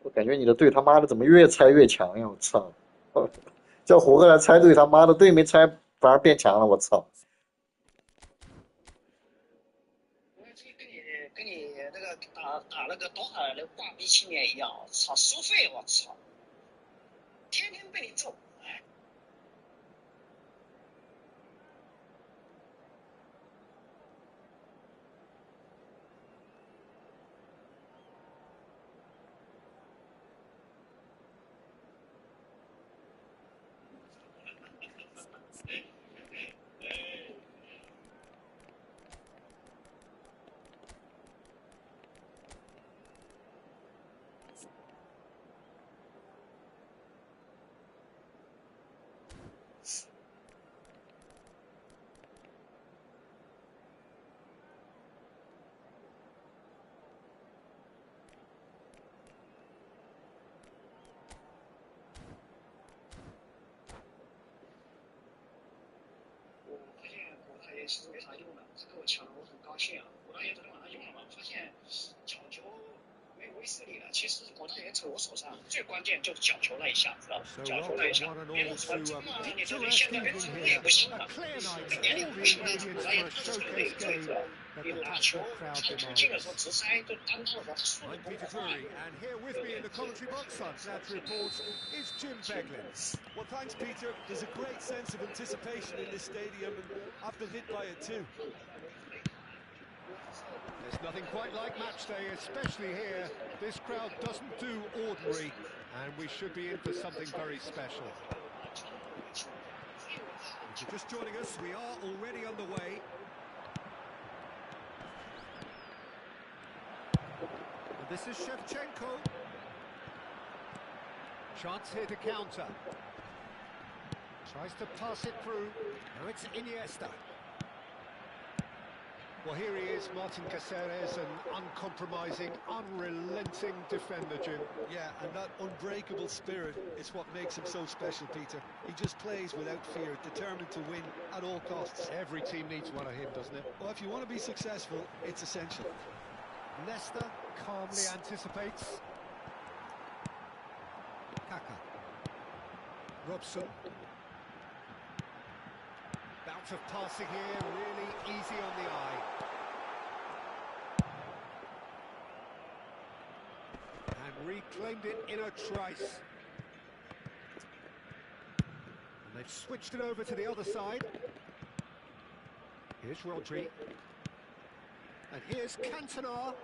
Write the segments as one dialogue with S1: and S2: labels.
S1: 我感觉你的队他妈的怎么越拆越强呀！我操！叫胡哥来拆队，他妈的队没拆反而变强了，我操！
S2: 跟你那个打那个多少那个挂壁青年一样，操收费，我操，天天被你揍。我发现国大爷其实没啥用的，他给我抢了，我很高兴啊。国大爷昨天晚上用了嘛，发现角球没有威慑力了。其实国大爷在我手上最关键就是角球那一下，知道吗？角球那一下，别人说这么你这个现在连走路也不行了，这年龄不行了，国大爷他是这个位置，知道吧？你拿球，他突进的时候直塞，就单刀的时候他速度不快。
S3: And here with me in the commentary box on Snap's report is Jim Beglin.
S4: Well, thanks, Peter. There's a great sense of anticipation in this stadium, and I've been hit by it too.
S3: There's nothing quite like match day, especially here. This crowd doesn't do ordinary, and we should be in for something very special.
S4: If you're just joining us, we are already underway.
S3: And this is Shevchenko. Chance here to counter. Tries to pass it through. Now it's Iniesta. Well, here he is, Martin Caceres, an uncompromising, unrelenting defender, Jim.
S4: Yeah, and that unbreakable spirit is what makes him so special, Peter. He just plays without fear, determined to win at all costs.
S3: Every team needs one of him, doesn't it?
S4: Well, if you want to be successful, it's essential.
S3: Leicester calmly anticipates. Kaka. Robson. Bout of passing here, really easy on the eye. And reclaimed it in a trice. And they've switched it over to the other side. Here's Rodri. And here's Cantona.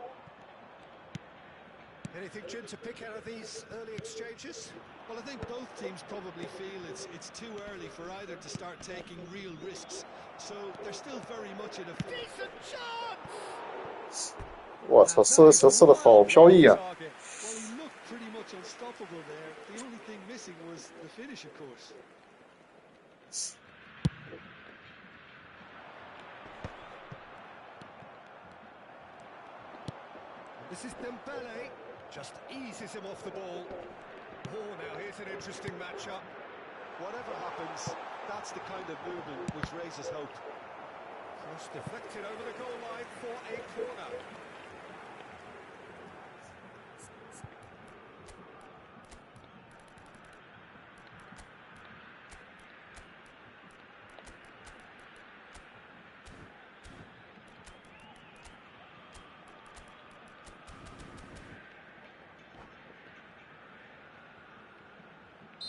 S3: Anything, Jim, to pick out of these early exchanges?
S4: Well, I think both teams probably feel it's too early for either to start taking real risks. So they're still very much in a
S3: decent chance.
S1: 我操，射球射的好飘逸啊！
S4: Well, he looked pretty much unstoppable there. The only thing missing was the finish, of course.
S3: This is Dembele. Just eases him off the ball. Oh, now here's an interesting matchup.
S4: Whatever happens, that's the kind of movement which raises hope.
S3: Cross deflected over the goal line for a corner.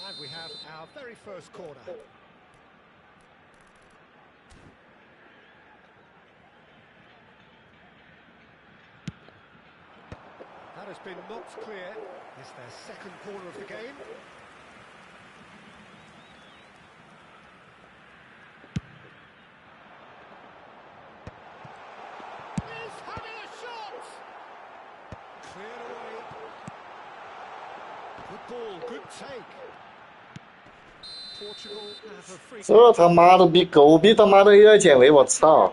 S3: And we have our very first corner. That has been knocked clear. It's their second corner of the game. He's having a shot! Cleared away. Good ball, good take. Portugal have a free kick.
S1: 这他妈的比狗逼他妈的有点减肥，我操！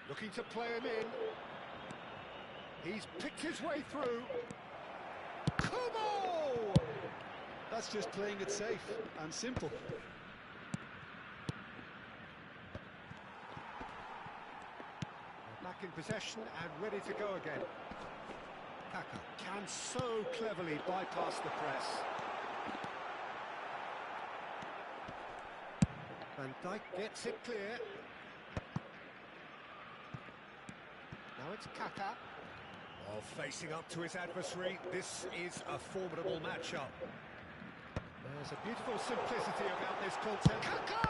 S3: Looking to play him in. He's picked his way through.
S4: Kubo! That's just playing it safe and simple.
S3: Back in possession and ready to go again. Kaka can so cleverly bypass the press. Van Dijk gets it clear. Now it's Kaka. Oh, facing up to his adversary. This is a formidable matchup. There's a beautiful simplicity about this contest. Kaka!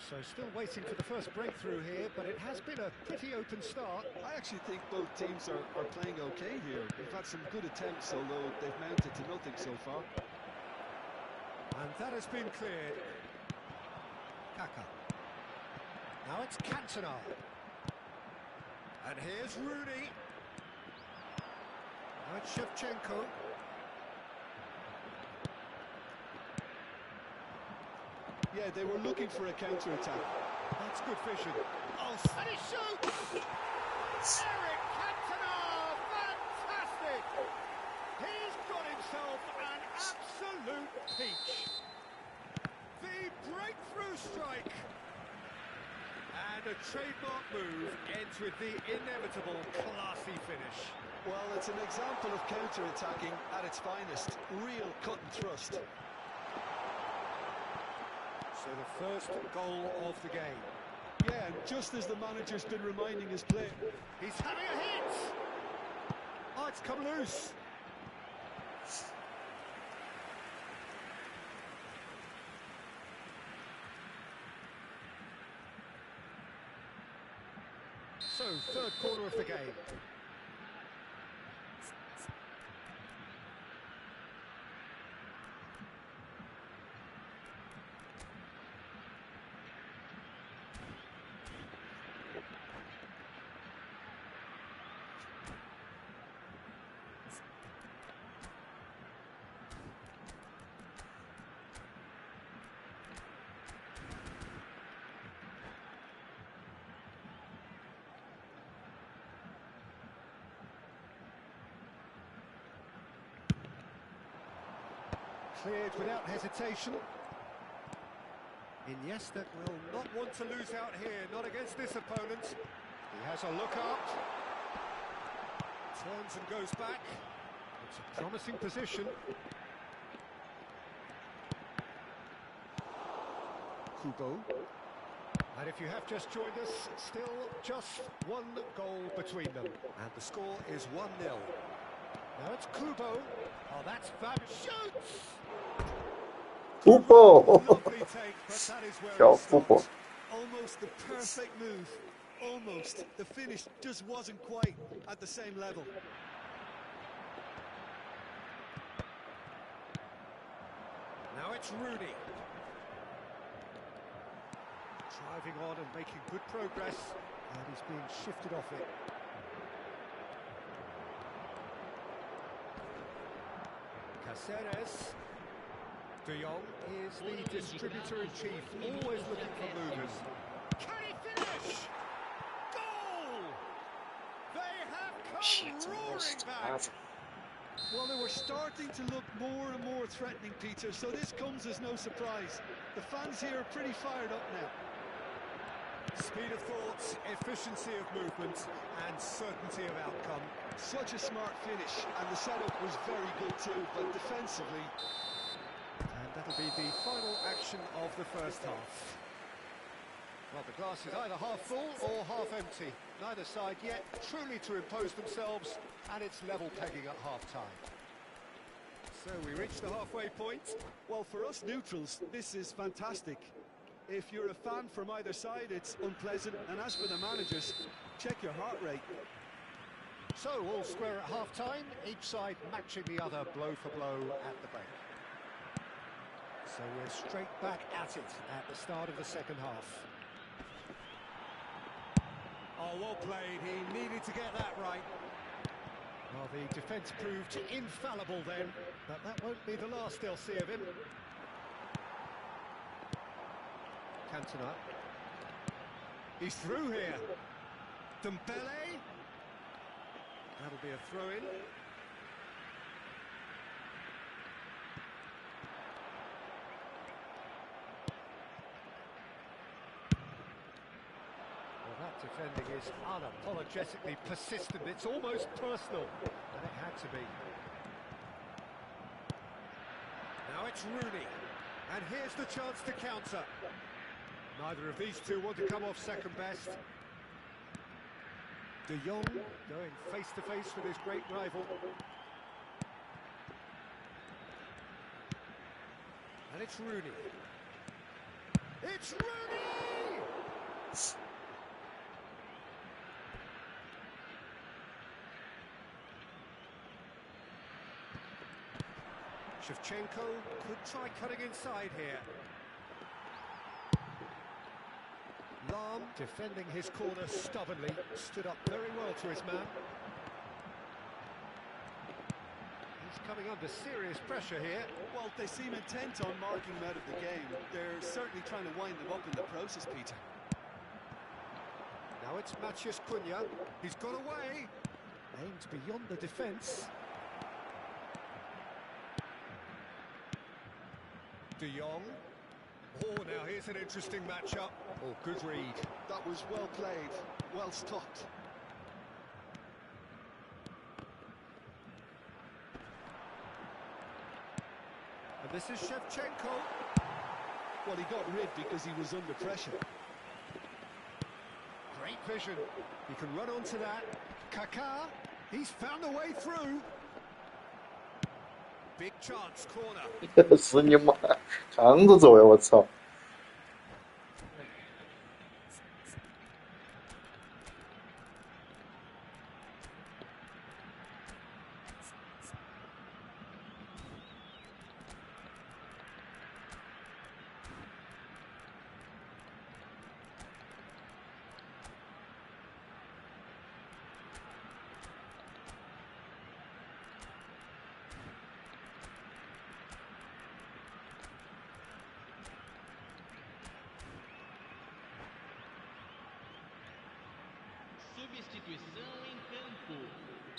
S3: So still waiting for the first breakthrough here, but it has been a pretty open start.
S4: I actually think both teams are playing okay here. We've had some good attempts, although they've mounted to nothing so far.
S3: And that has been cleared. Kaka. Now it's Cantona. And here's Rooney. Now it's Shevchenko.
S4: Yeah, they were looking for a counter-attack.
S3: That's good vision. Oh, and he shoots! Eric Cantona! Fantastic! He's got himself an absolute peach. The breakthrough strike. And a trademark move ends with the inevitable classy finish.
S4: Well, it's an example of counter-attacking at its finest. Real cut and thrust.
S3: So the first goal of the game.
S4: Yeah, and just as the manager's been reminding his player.
S3: He's having a hit! Oh, it's come loose. So, third quarter of the game. Cleared without hesitation. Iniesta will not want to lose out here, not against this opponent. He has a look up. Turns and goes back. It's a promising position. Kubo. And if you have just joined us, still just one goal between them. And the score is 1-0. Now it's Kubo. Oh, that's fabulous. Shoots!
S1: Football!
S3: Lovely take, but that is where
S1: Ciao,
S3: it stops.
S1: football.
S4: Almost the perfect move. Almost. The finish just wasn't quite at the same level.
S3: Now it's Rooney. Driving on and making good progress. And he's being shifted off it. Caceres. De Jong is the distributor-in-chief, always looking for movers. Can he finish? Goal! They have come roaring back.
S4: Well, they were starting to look more and more threatening, Peter, so this comes as no surprise. The fans here are pretty fired up now.
S3: Speed of thoughts, efficiency of movement, and certainty of outcome.
S4: Such a smart finish, and the setup was very good too, but defensively...
S3: And that'll be the final action of the first half. Well, the glass is either half full or half empty. Neither side yet truly to impose themselves, and it's level pegging at half-time. So we reach the halfway point.
S4: Well, for us neutrals, this is fantastic. If you're a fan from either side, it's unpleasant, and as for the managers, check your heart rate.
S3: So, all square at half-time, each side matching the other blow for blow at the break. So we're straight back at it at the start of the second half. Oh, well played. He needed to get that right. Well, the defence proved infallible then, but that won't be the last they'll see of him. Cantona. He's through here. Dembele. That'll be a throw-in. Well, that defending is unapologetically persistent. It's almost personal, and it had to be. Now it's Rooney, and here's the chance to counter. Neither of these two want to come off second best. De Jong going face to face with his great rival. And it's Rooney. It's Rooney! Shevchenko could try cutting inside here. Lahm defending his corner stubbornly, stood up very well to his man. He's coming under serious pressure here.
S4: Well, they seem intent on marking him out of the game. They're certainly trying to wind him up in the process, Peter.
S3: Now it's Matheus Cunha. He's got away. Aimed beyond the defence. De Jong. Oh, now here's an interesting matchup. Oh, good read.
S4: That was well played, well stopped.
S3: And this is Shevchenko.
S4: Well, he got rid because he was under pressure.
S3: Great vision. He can run onto that. Kaká. He's found a way through. Big chance, corner.
S1: 死你妈，扛着走呀！我操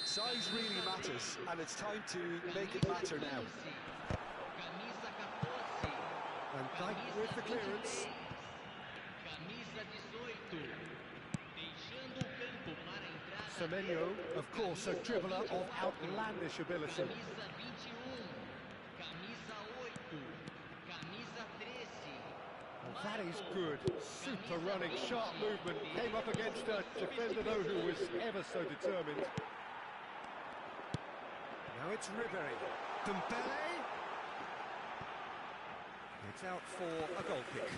S1: ！Size
S4: really matters, and it's time to make it matter now.
S3: And Dyke with the clearance. Semenyo, of course, a dribbler of outlandish ability. Well, that is good. Super running, sharp movement. Came up against a defender, though, who was ever so determined. Now it's Ribéry. Dembele. It's out for a goal kick.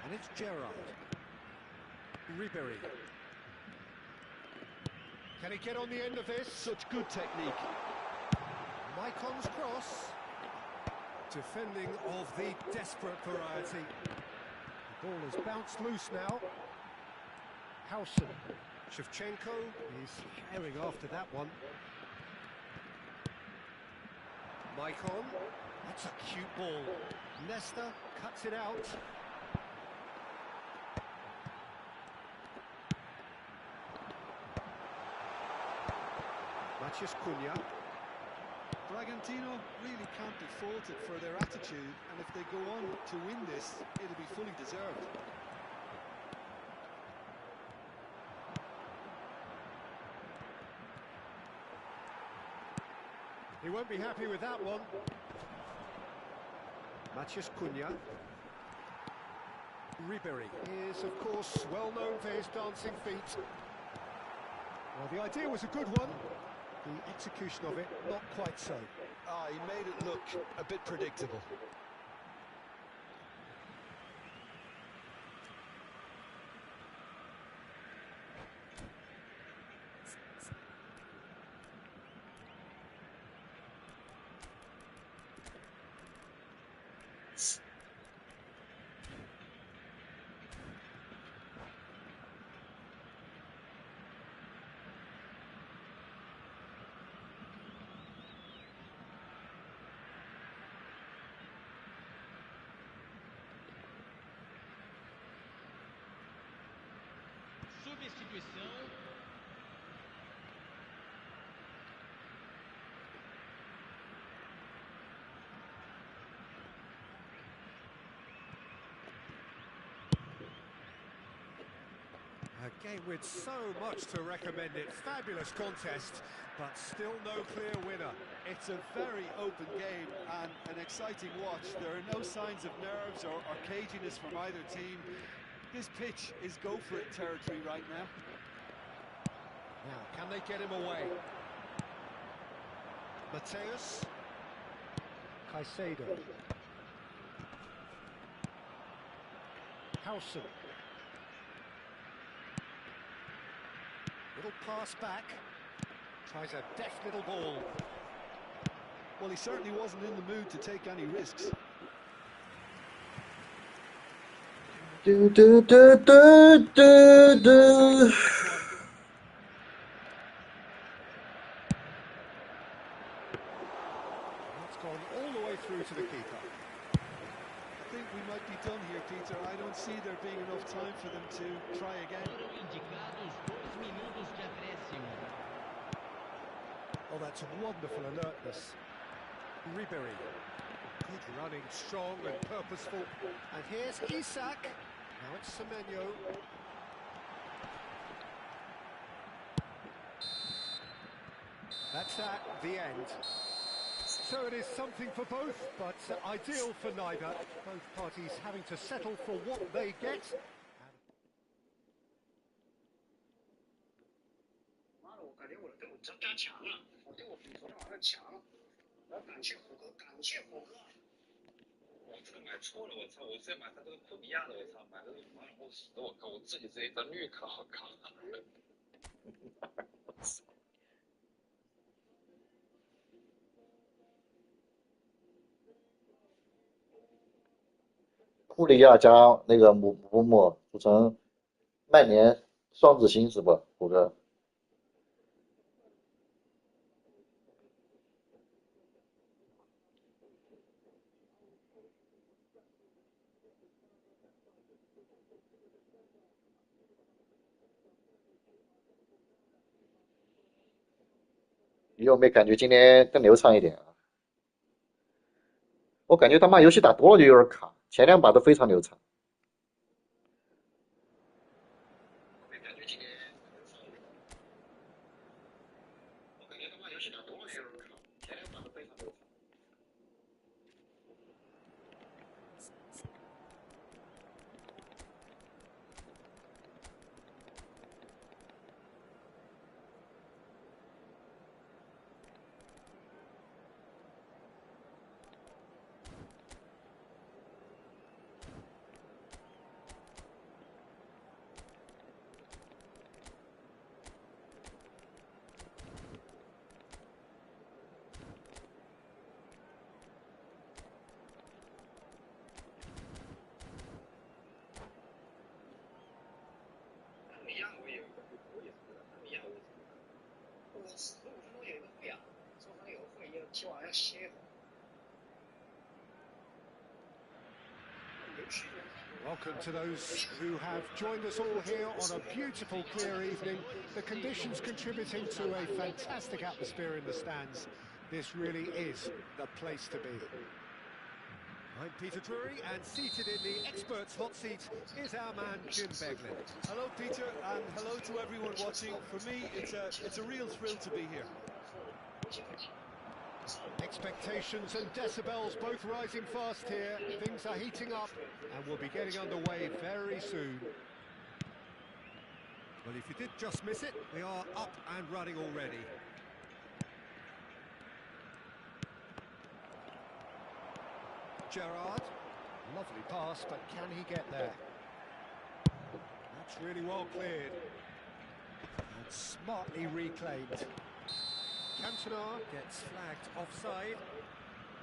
S3: And it's Gerrard. Ribéry. Can he get on the end of this?
S4: Such good technique.
S3: Maicon's cross. Defending of the desperate variety. The ball has bounced loose now. Howson. Shevchenko is herring after that one. Maicon. That's a cute ball. Nesta cuts it out. Matheus Cunha.
S4: Bragantino really can't be faulted for their attitude, and if they go on to win this, it'll be fully deserved.
S3: He won't be happy with that one. Matheus Cunha. Ribéry is, of course, well known for his dancing feet. Well, the idea was a good one. The execution of it, not quite so.
S4: Ah, he made it look a bit predictable. A game with so much to recommend it. Fabulous contest, but still no clear winner.
S3: It's a very open game and an exciting watch. There are no signs of nerves or caginess from either team. This pitch is go-for-it territory right now.
S4: Now, can they get him away? Mateus. Caicedo. Howson. Little pass back. Tries a deft little ball.
S3: Well, he certainly wasn't in the mood to take any risks.
S1: Do do do do do do.
S4: That's gone all the way through to the keeper.
S3: I think we might be done here, Peter. I don't see there being enough time for them to try again.
S4: Oh, that's wonderful alertness. Ribery. Good running, strong and purposeful. And here's Isak. Now it's Semenyo. That's that, the end. So it is something for both, but ideal for neither. Both parties having to settle for what they get.
S2: 妈的，我感觉我的队伍真加强了，我队伍比昨天晚上强。我要感谢虎哥，感谢虎哥。我这个买错了，我操！我这买他这个库比亚的，我操，买的是马尔莫斯的，我靠！我自己这一张绿卡，我靠！
S1: 库里亚加那个姆组成曼联双子星是不，虎哥？你有没有感觉今天更流畅一点啊？我感觉他妈游戏打多了就有点卡，前两把都非常流畅。
S2: 我感觉今天，我感觉他妈游戏打多了就有点卡，前两把都非常流畅。一样，我也是不知道，他们一样我也是不知道。我15分钟有一个会啊，说他有个会要今晚要歇一会儿。
S4: Welcome to those who have joined us all here on a beautiful, clear evening. The conditions contributing to a fantastic atmosphere in the stands. This really is the place to be. I'm Peter Drury, and seated in the experts' hot seat is our man Jim Beglin.
S3: Hello, Peter, and hello to everyone watching. For me, it's a real thrill to be here.
S4: Expectations and decibels both rising fast here. Things are heating up, and we'll be getting underway very soon. Well, if you did just miss it, we are up and running already. Gerrard, lovely pass, but can he get there? That's really well cleared. And smartly reclaimed. Cantona gets flagged offside.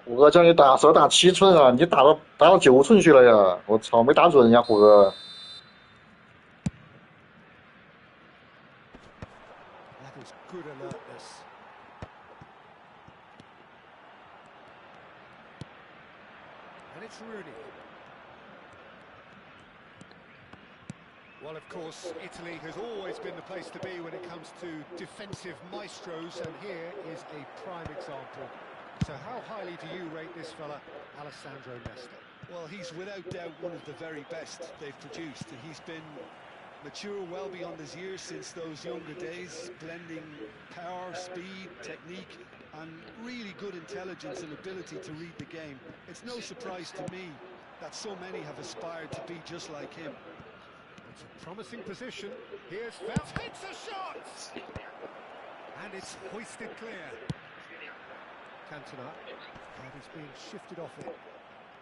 S1: 虎哥叫你打手打7寸啊，你打到9寸去了呀！我操，没打准呀，虎哥。
S4: That is good alertness. And it's Rooney. Well, of course, Italy has always been the place to be when it comes to defensive maestros, and here is a prime example. So how highly do you rate this fella, Alessandro Nesta?
S5: Well, he's without doubt one of the very best they've produced. He's been mature well beyond his years since those younger days, blending power, speed, technique, and really good intelligence and ability to read the game. It's no surprise to me that so many have aspired to be just like him.
S4: It's a promising position. Here's Phelps, hits a shot! And it's hoisted clear. Cantona, and he's being shifted off it.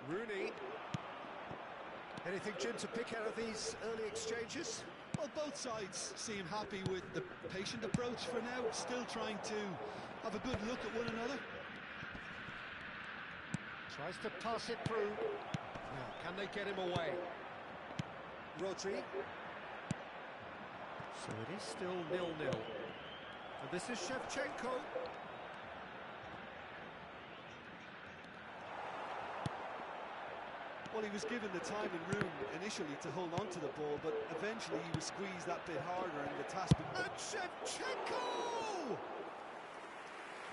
S4: Rooney. Anything, Jim, to pick out of these early exchanges?
S5: Well, both sides seem happy with the patient approach for now, still trying to have a good look at one another.
S4: Tries to pass it through. Now, can they get him away? Rodri. So it is still 0-0. And this is Shevchenko.
S5: Well, he was given the time and room initially to hold on to the ball, but eventually he was squeezed that bit harder and the task...
S4: And Shevchenko!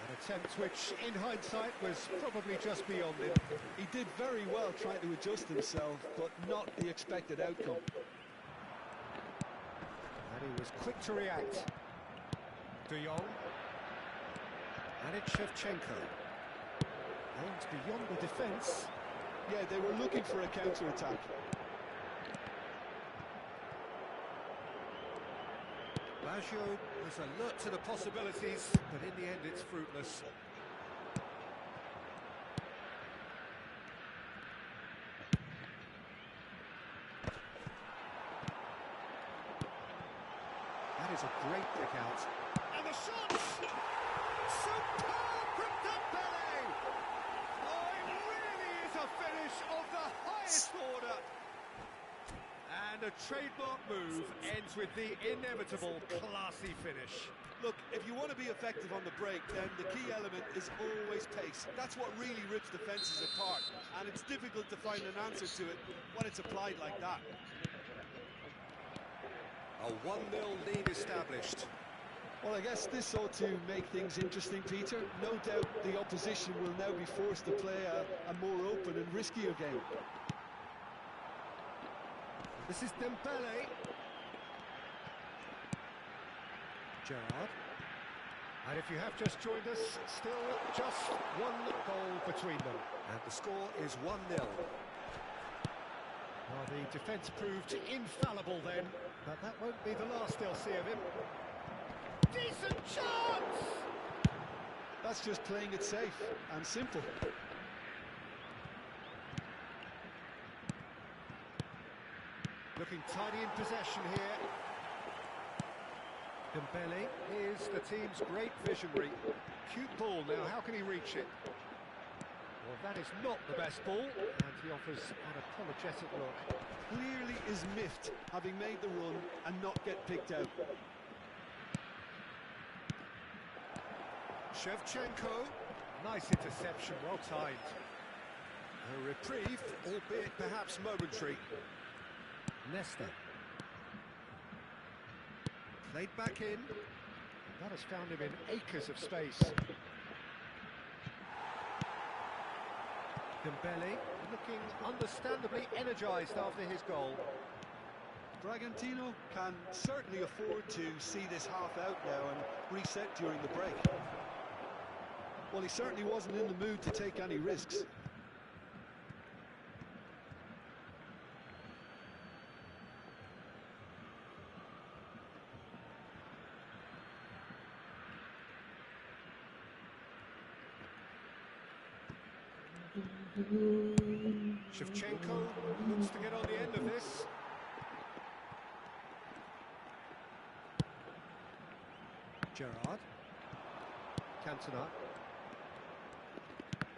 S4: An attempt which, in hindsight, was probably just beyond him.
S5: He did very well trying to adjust himself, but not the expected outcome.
S4: And he was quick to react. De Jong. And it's Shevchenko. Aims beyond the defence.
S5: Yeah, they were looking for a counter-attack.
S4: Baggio was alert to the possibilities, but in the end it's fruitless. That is a great pick out. And the shot! Superb from Dembele! Oh, it really is a finish of the highest order. And a trademark move ends with the inevitable classy finish.
S5: Look, if you want to be effective on the break, then the key element is always pace. That's what really rips defences apart, and it's difficult to find an answer to it when it's applied like that.
S4: A 1-0 lead established.
S5: Well, I guess this ought to make things interesting, Peter. No doubt the opposition will now be forced to play a more open and riskier game.
S4: This is Dembele. Gerrard. And if you have just joined us, still just one goal between them. And the score is 1-0. Well, the defence proved infallible then, but that won't be the last they'll see of him. Decent chance!
S5: That's just playing it safe and simple.
S4: Looking tidy in possession here. Dembele is the team's great visionary. Cute ball now, how can he reach it? Well, that is not the best ball, and he offers an apologetic look.
S5: Clearly is miffed, having made the run and not get picked out.
S4: Shevchenko, nice interception, well timed. A reprieve, albeit perhaps momentary. Nesta. Played back in. That has found him in acres of space. Dembele looking understandably energised after his goal.
S5: Bragantino can certainly afford to see this half out now and reset during the break. Well, he certainly wasn't in the mood to take any risks.
S4: Shevchenko looks to get on the end of this. Gerrard. Cantona.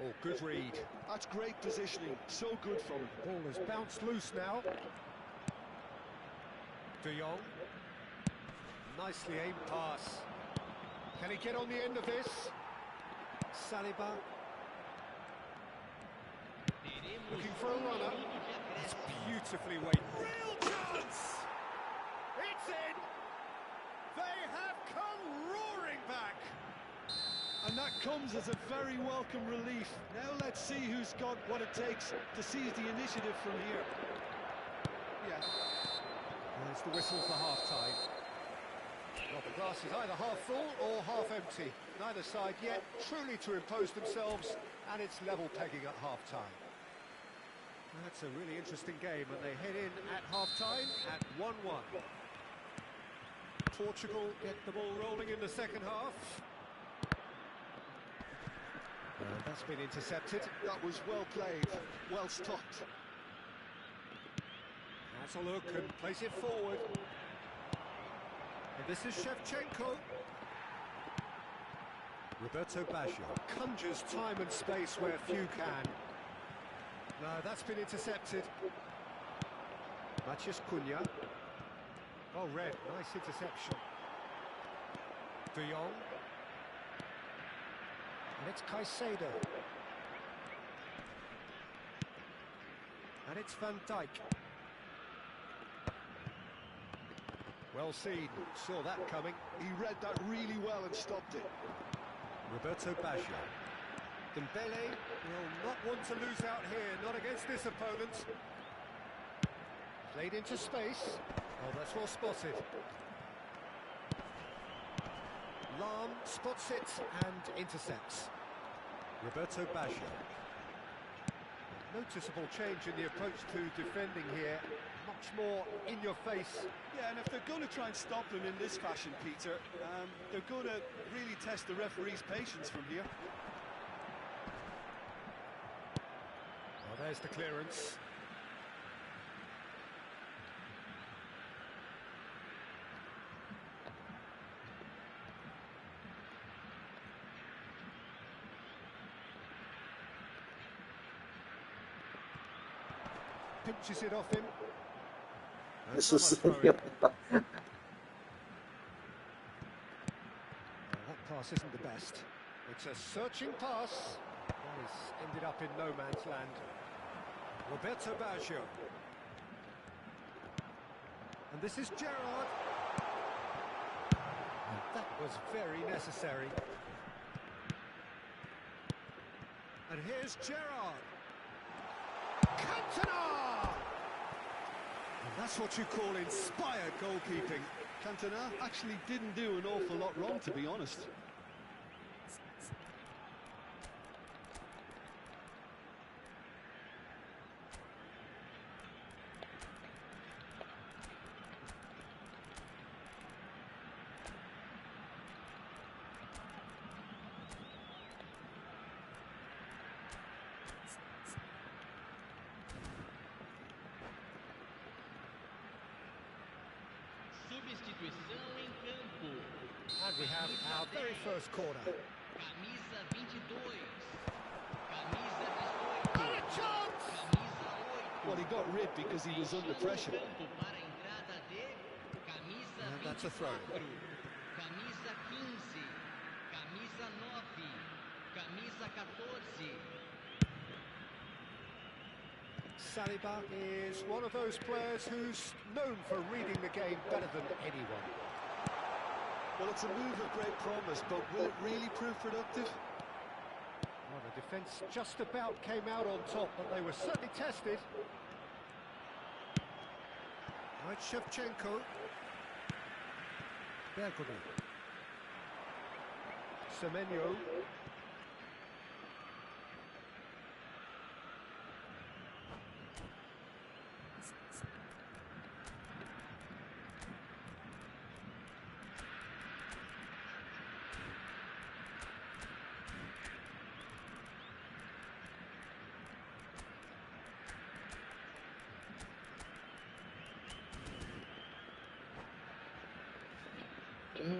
S4: Oh, good read.
S5: That's great positioning, so good from him.
S4: Ball has bounced loose now. De Jong. Nicely aimed pass. Can he get on the end of this? Saliba. Looking for a runner. It's beautifully weighted. Real chance! It's in! They have come roaring back!
S5: And that comes as a very welcome relief. Now let's see who's got what it takes to seize the initiative from here.
S4: Yeah. There's the whistle for half-time. Well, the glass is either half full or half empty. Neither side yet truly to impose themselves, and it's level pegging at half-time. That's a really interesting game, and they head in at half-time at 1-1. Portugal get the ball rolling in the second half. That's been intercepted.
S5: That was well played, well stopped.
S4: Has a look and plays it forward. And this is Shevchenko. Roberto Baggio conjures time and space where few can. No, that's been intercepted. Matías Cunha. Oh, red, nice interception. De Jong. And it's Caicedo. And it's Van Dijk. Well seen, saw that coming.
S5: He read that really well and stopped it.
S4: Roberto Baggio. Dembele will not want to lose out here, not against this opponent. Played into space. Oh, that's well spotted. Lam spots it and intercepts. Roberto Baggio. Noticeable change in the approach to defending here. Much more in your face.
S5: Yeah, and if they're going to try and stop them in this fashion, Peter, they're going to really test the referee's patience from here.
S4: Well, there's the clearance. Pinches it off him. And
S1: This is
S4: someone throwing. Well, that pass isn't the best. It's a searching pass. That has ended up in no man's land. Roberto Baggio. And this is Gerrard. And that was very necessary. And here's Gerrard. Cantona! And that's what you call inspired goalkeeping.
S5: Cantona actually didn't do an awful lot wrong, to be honest.
S6: Substituição em campo.
S4: And we have our very first corner.
S6: Camisa 22. Camisa 18.
S4: And a chance!
S6: Camisa 8.
S5: Well, he got rid because he was under pressure.
S6: Campo para a entrada de camisa
S4: And that's a throw.
S6: 24. Camisa 15. Camisa 9. Camisa 14.
S4: Saliba is one of those players who's known for reading the game better than anyone.
S5: Well, it's a move of great promise, but will it really prove productive?
S4: Well, the defence just about came out on top, but they were certainly tested. Right, Shevchenko. Bergoni. Semenyo.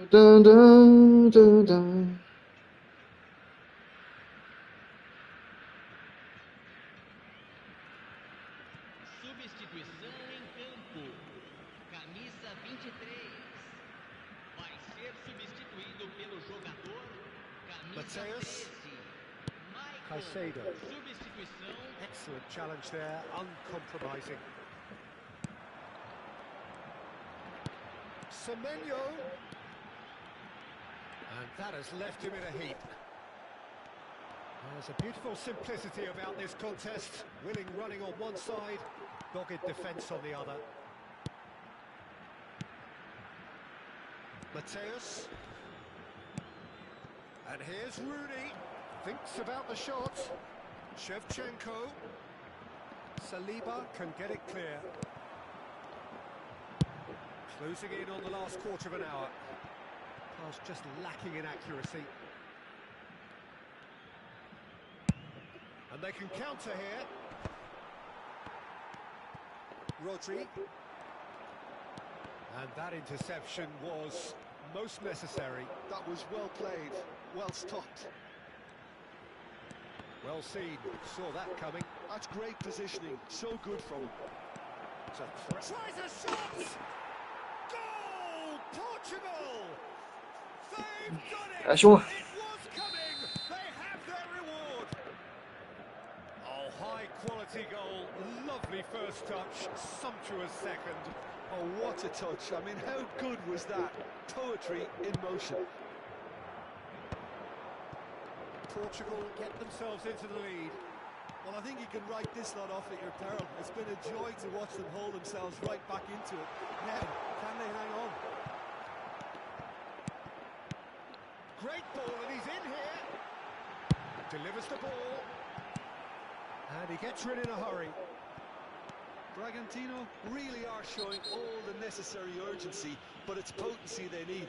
S1: Dun, dun, dun, dun.
S6: Substituição em campo. Camisa 23. Vai ser substituído pelo jogador camisa
S4: Mateus.
S6: 13.
S4: Caicedo.
S6: Substituição.
S4: Excellent challenge there, uncompromising. Semenyo. And that has left him in a heap. There's a beautiful simplicity about this contest. Willing running on one side, dogged defence on the other. Mateus. And here's Rooney. Thinks about the shot. Shevchenko. Saliba can get it clear. Closing in on the last quarter of an hour. Pass just lacking in accuracy. And they can counter here. Rodri. And that interception was most necessary.
S5: That was well played, well stopped.
S4: Well seen, saw that coming.
S5: That's great positioning, so good from him.
S4: It's a threat. Tries a shot! Goal! Portugal! They've done it!
S1: 哎，兄弟，
S4: It was coming! They have their reward! Oh, high quality goal. Lovely first touch, sumptuous second.
S5: Oh, what a touch. I mean, how good was that? Poetry in motion.
S4: Portugal get themselves into the lead.
S5: Well, I think you can write this lot off at your peril. It's been a joy to watch them hold themselves right back into it. Now, can they hang on?
S4: Great ball, and he's in here. Delivers the ball. And he gets rid in a hurry.
S5: Bragantino really are showing all the necessary urgency, but it's potency they need.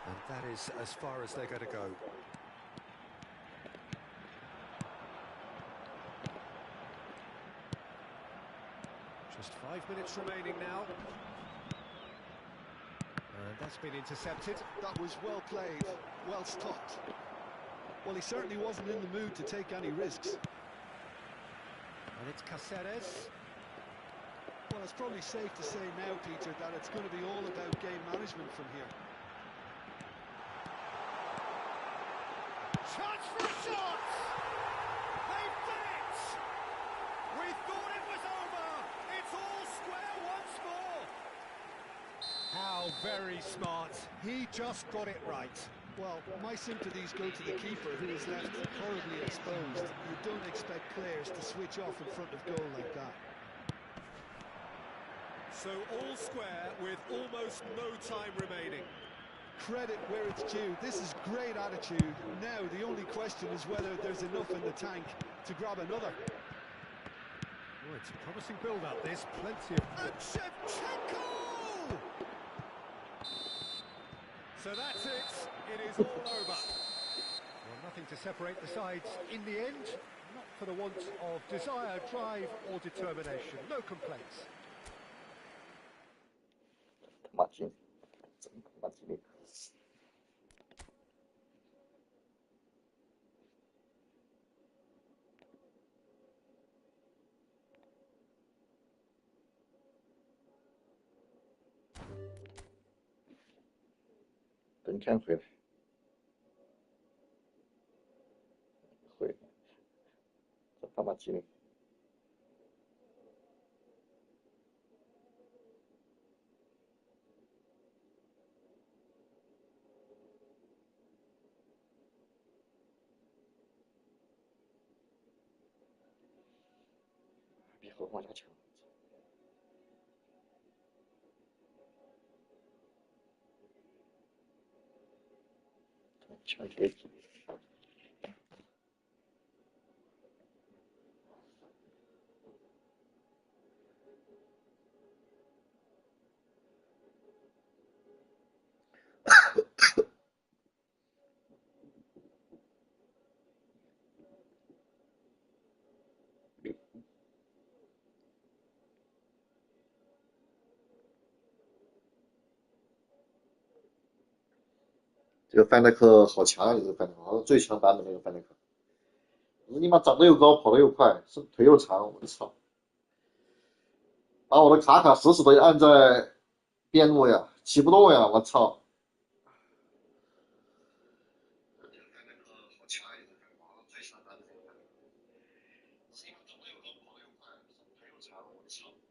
S4: And that is as far as they're going to go. Just 5 minutes remaining now. And that's been intercepted.
S5: That was well played, well stopped. Well, he certainly wasn't in the mood to take any risks.
S4: And it's Caceres.
S5: Well, it's probably safe to say now, Peter, that it's going to be all about game management from here.
S4: Chance for a shot! They've done it! We thought it was over! It's all square once more! How very smart. He just got it right.
S5: Well, my sympathies go to the keeper, who is left horribly exposed. You don't expect players to switch off in front of goal like that.
S4: So all square with almost no time remaining.
S5: Credit where it's due. This is great attitude. Now, the only question is whether there's enough in the tank to grab another.
S4: Oh, it's a promising build-up, this. Plenty of... And Shevchenko! So that's it. It is all over. Well, nothing to separate the sides in the end. Not for the want of desire, drive or determination. No complaints.
S1: 他妈精，真他妈精！等天回来，回来，真他妈精！比后往下抢，抢劫机。这个范戴克好强啊！这个范戴克，好像最强版本那个范戴克，你妈长得又高，跑得又快，是腿又长，我操！把我的卡死死的按在边路呀，起不动呀，我操！这个范戴克好强啊！这个范戴克，最强版本那个范戴克，是你妈长得又高，跑得又快，是腿又长，我操！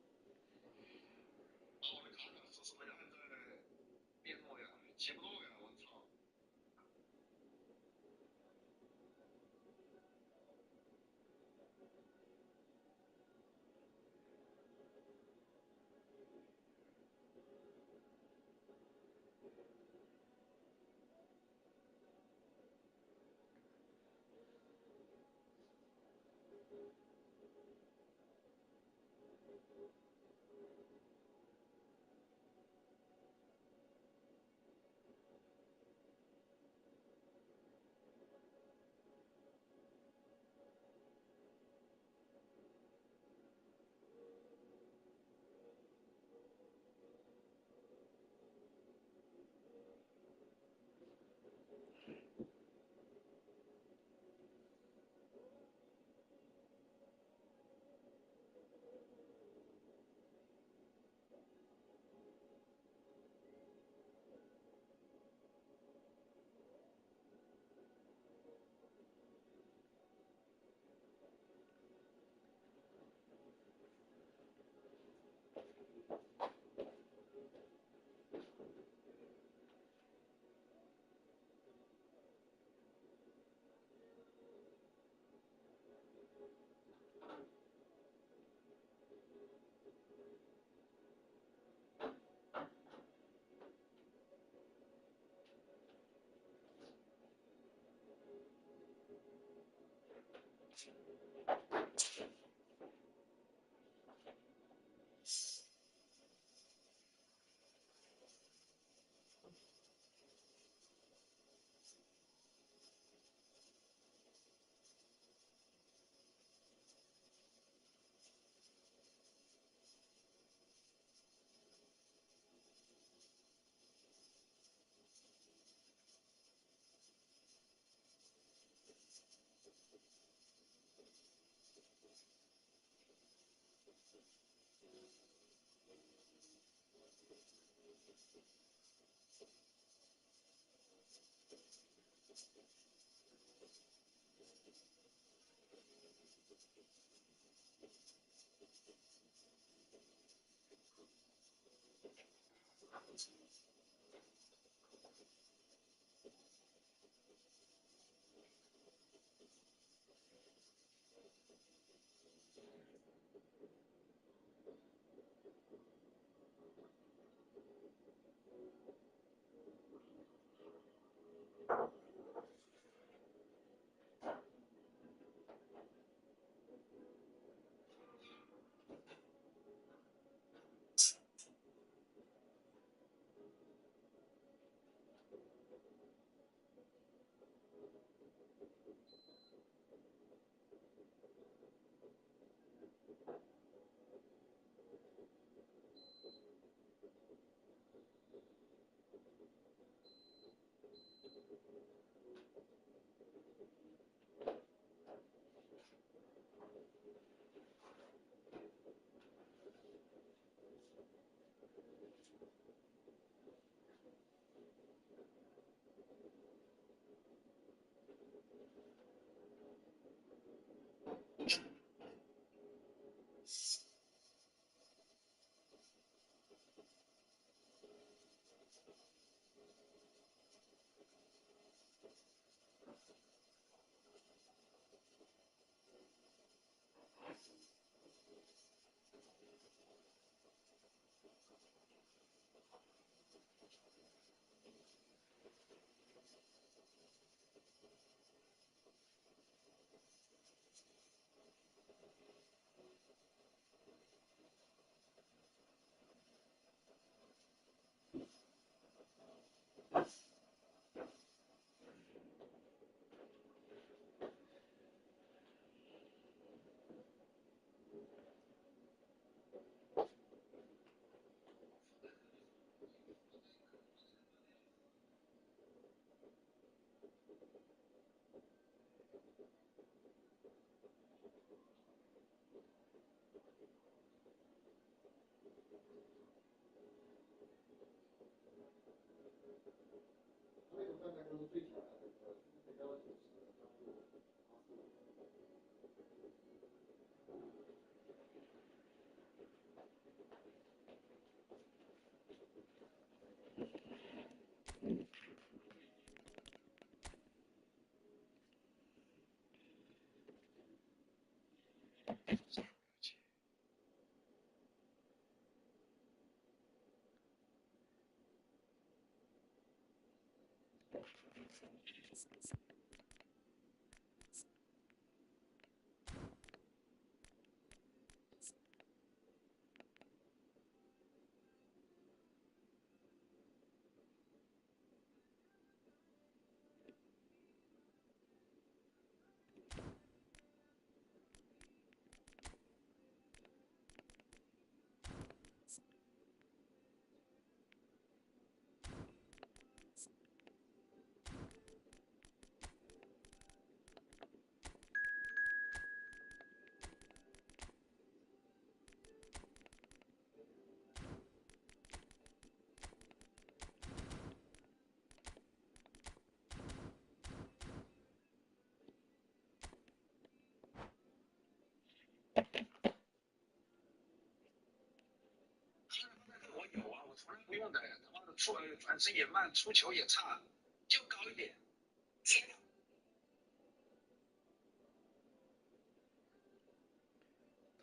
S2: 我有啊，我从来不用的，他妈的转身也慢，出球也差，就高一点。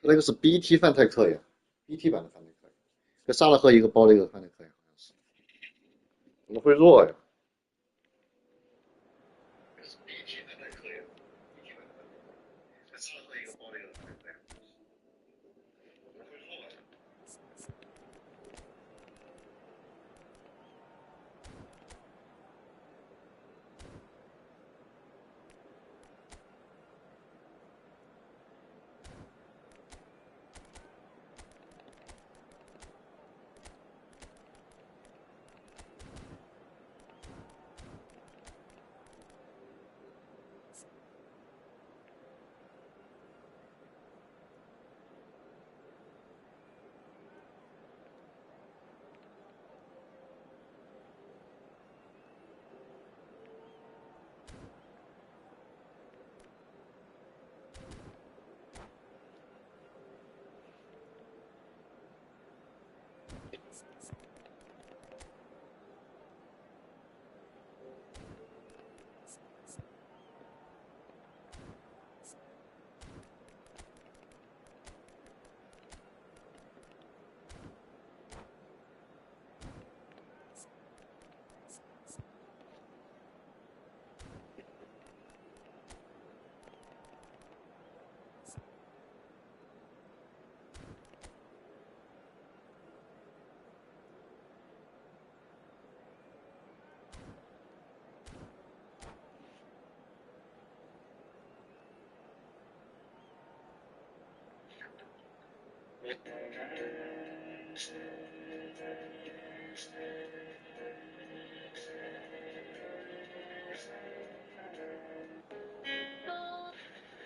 S1: 那个是 BT 范泰克呀，BT 版的范泰克，跟萨拉赫一个包的一个范泰克呀，好像是。怎么会弱呀？BT
S2: 范泰克呀，BT 范泰克，跟萨拉赫一个包的一个范泰克呀，怎么会弱呀？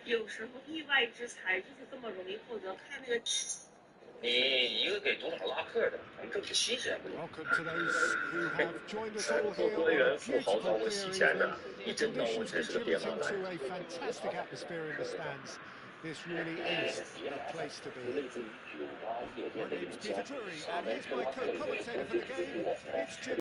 S7: 有时候意外之财就是这么容易获得，看那个。
S8: 你一个给独岛拉客的，咱们这是新鲜。
S4: Welcome to those who have joined us all
S8: 做
S4: here
S8: 多
S4: on a
S8: 元富豪找
S4: beautiful
S8: 我
S4: clear
S8: 洗钱的，
S4: evening.
S8: 一
S4: The
S8: 真当我
S4: conditions
S8: 真是个变
S4: contributing
S8: 马
S4: to
S8: 来。
S4: a fantastic atmosphere in the stands. This really is the place to be. My name's Peter Drury, and here's my co-commentator for the game. It's Jim.